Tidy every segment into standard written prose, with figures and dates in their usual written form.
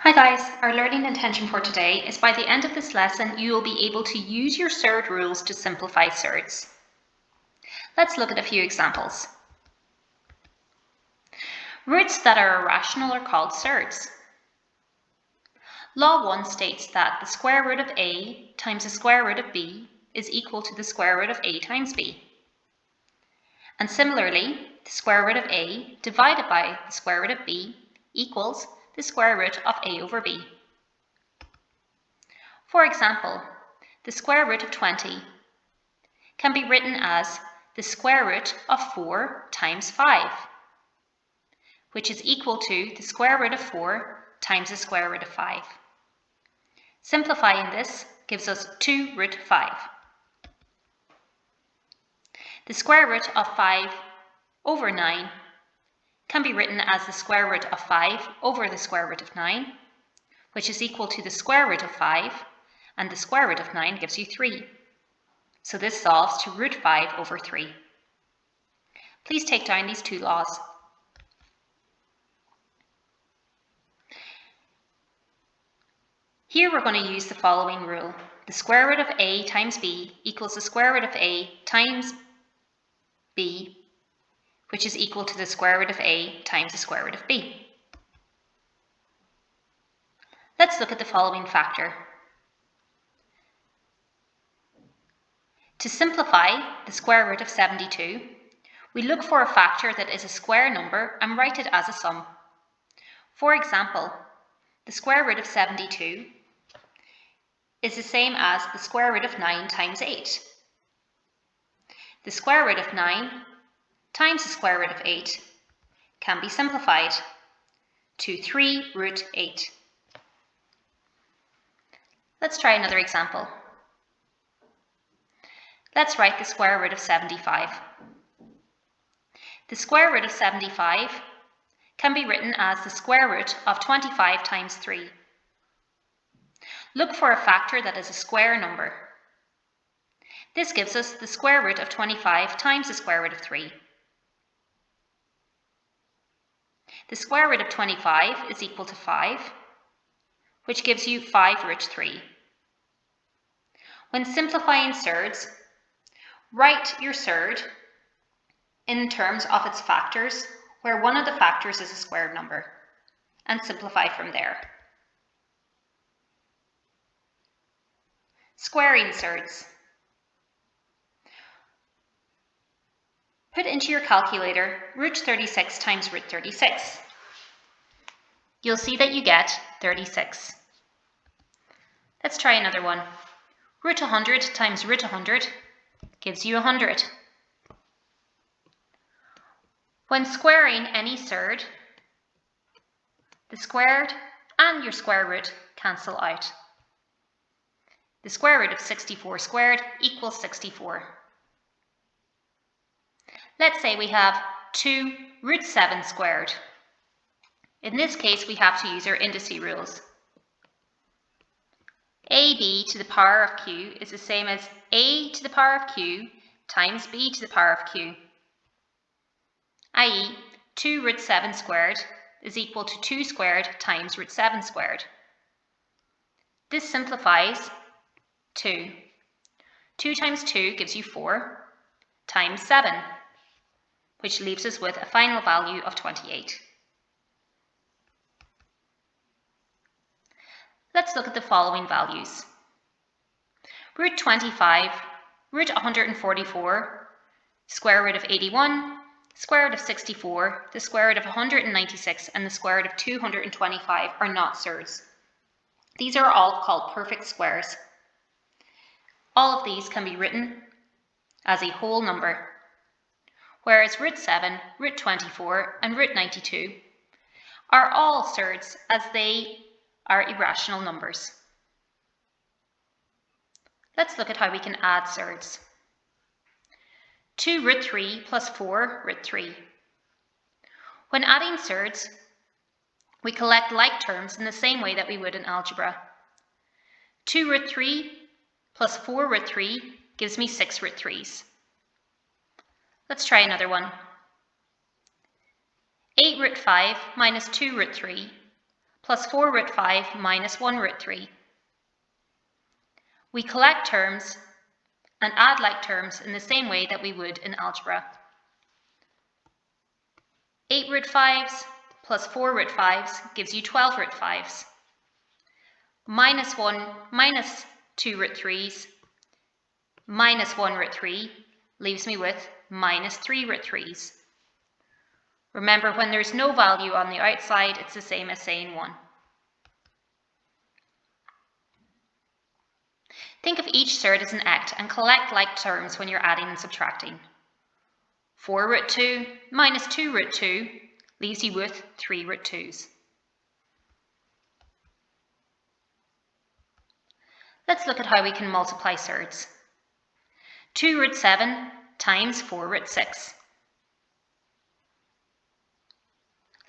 Hi guys, our learning intention for today is by the end of this lesson you will be able to use your surd rules to simplify surds. Let's look at a few examples. Roots that are irrational are called surds. Law 1 states that the square root of a times the square root of b is equal to the square root of a times b. And similarly, the square root of a divided by the square root of b equals the square root of a over b. For example, the square root of 20 can be written as the square root of 4 times 5, which is equal to the square root of 4 times the square root of 5. Simplifying this gives us 2 root 5. The square root of 5 over 9 can be written as the square root of 5 over the square root of 9, which is equal to the square root of 5, and the square root of 9 gives you 3. So this solves to root 5 over 3. Please take down these two laws. Here we're going to use the following rule. The square root of a times b equals the square root of a times b, which is equal to the square root of a times the square root of b. Let's look at the following factor. To simplify the square root of 72, we look for a factor that is a square number and write it as a sum. For example, the square root of 72 is the same as the square root of 9 times 8. The square root of 9 times the square root of 8 can be simplified to 3 root 8. Let's try another example. Let's write the square root of 75. The square root of 75 can be written as the square root of 25 times 3. Look for a factor that is a square number. This gives us the square root of 25 times the square root of 3. The square root of 25 is equal to 5, which gives you 5 root 3. When simplifying surds, write your surd in terms of its factors, where one of the factors is a square number, and simplify from there. Squaring surds. Put into your calculator root 36 times root 36. You'll see that you get 36. Let's try another one. Root 100 times root 100 gives you 100. When squaring any surd, the squared and your square root cancel out. The square root of 64 squared equals 64. Let's say we have 2 root 7 squared. In this case, we have to use our indice rules. AB to the power of q is the same as a to the power of q times b to the power of q, i.e. 2 root 7 squared is equal to 2 squared times root 7 squared. This simplifies to 2 times 2 gives you 4 times 7, which leaves us with a final value of 28. Let's look at the following values. Root 25, root 144, square root of 81, square root of 64, the square root of 196, and the square root of 225 are not surds. These are all called perfect squares. All of these can be written as a whole number, whereas root 7, root 24, and root 92 are all surds as they are irrational numbers. Let's look at how we can add surds. 2 root 3 plus 4 root 3. When adding surds, we collect like terms in the same way that we would in algebra. 2 root 3 plus 4 root 3 gives me 6 root 3s. Let's try another one. 8 root 5 minus 2 root 3 plus 4 root 5 minus 1 root 3. We collect terms and add like terms in the same way that we would in algebra. 8 root 5s plus 4 root 5s gives you 12 root 5s. Minus 2 root 3s minus 1 root 3 leaves me with minus 3 root 3s. Remember, when there's no value on the outside, it's the same as saying 1. Think of each surd as an act and collect like terms when you're adding and subtracting. 4 root 2 minus 2 root 2 leaves you with 3 root 2s. Let's look at how we can multiply surds. 2 root 7 times 4 root 6.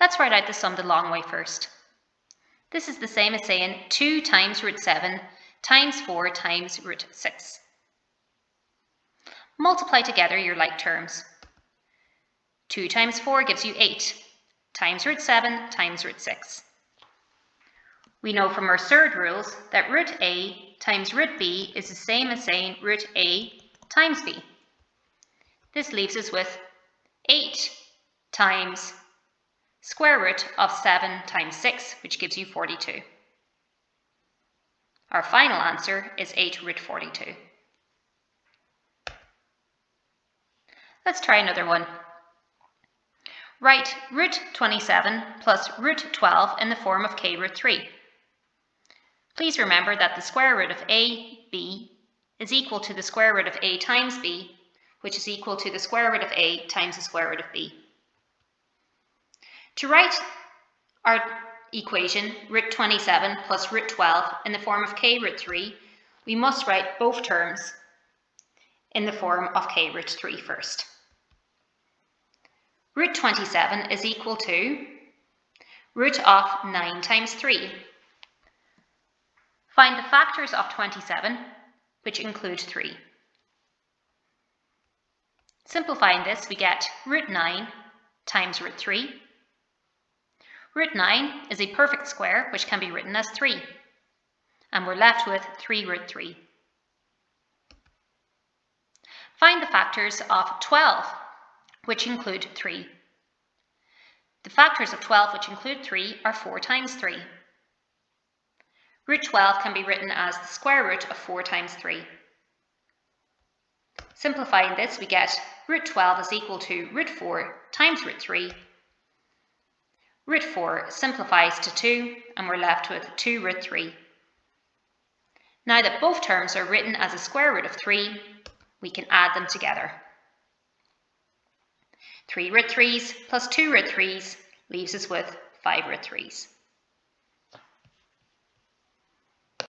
Let's write out the sum the long way first. This is the same as saying 2 times root 7 times 4 times root 6. Multiply together your like terms. 2 times 4 gives you 8, times root 7 times root 6. We know from our surd rules that root A times root B is the same as saying root A times B. This leaves us with 8 times square root of 7 times 6, which gives you 42. Our final answer is 8 root 42. Let's try another one. Write root 27 plus root 12 in the form of k root 3. Please remember that the square root of ab is equal to the square root of a times b, which is equal to the square root of a times the square root of b. To write our equation, root 27 plus root 12, in the form of k root 3, we must write both terms in the form of k root 3 first. Root 27 is equal to root of 9 times 3. Find the factors of 27, which include 3. Simplifying this, we get root 9 times root 3. Root 9 is a perfect square, which can be written as 3. And we're left with 3 root 3. Find the factors of 12, which include 3. The factors of 12, which include 3, are 4 times 3. Root 12 can be written as the square root of 4 times 3. Simplifying this, we get root 12 is equal to root 4 times root 3. Root 4 simplifies to 2, and we're left with 2 root 3. Now that both terms are written as a square root of 3, we can add them together. 3 root 3s plus 2 root 3s leaves us with 5 root 3s.